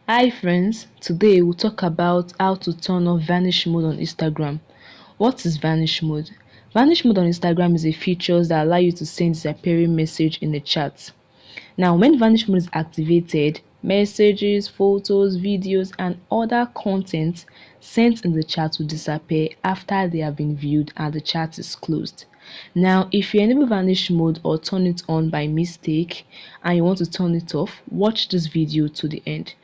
Hi friends, today we'll talk about how to turn off Vanish Mode on Instagram. What is Vanish Mode? Vanish Mode on Instagram is a feature that allows you to send disappearing message in the chat. Now, when Vanish Mode is activated, messages, photos, videos, and other content sent in the chat will disappear after they have been viewed and the chat is closed. Now, if you enable Vanish Mode or turn it on by mistake and you want to turn it off, watch this video to the end.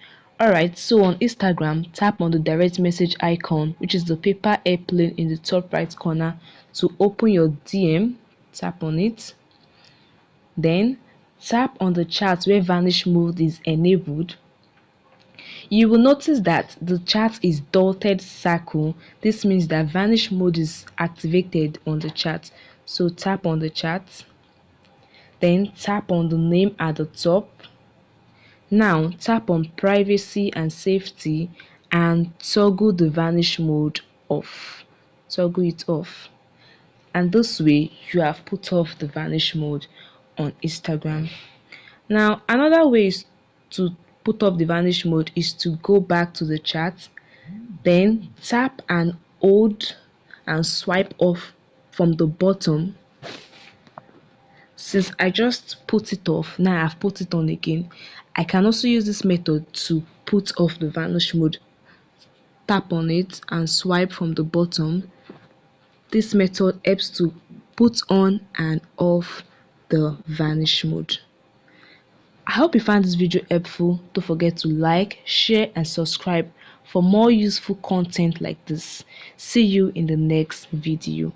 Alright, so on Instagram, tap on the direct message icon, which is the paper airplane in the top right corner, to open your DM. Tap on it. Then tap on the chat where Vanish Mode is enabled. You will notice that the chat is dotted circle. This means that Vanish Mode is activated on the chat. So tap on the chat. Then tap on the name at the top. Now tap on privacy and safety and toggle the Vanish Mode off. Toggle it off. And this way you have put off the Vanish Mode on Instagram. Now another way is to put off the Vanish Mode is to go back to the chat, then tap and hold and swipe off from the bottom. Since I just put it off, now I've put it on again. I can also use this method to put off the Vanish Mode. Tap on it and swipe from the bottom. This method helps to put on and off the Vanish Mode. I hope you found this video helpful. Don't forget to like, share and subscribe for more useful content like this. See you in the next video.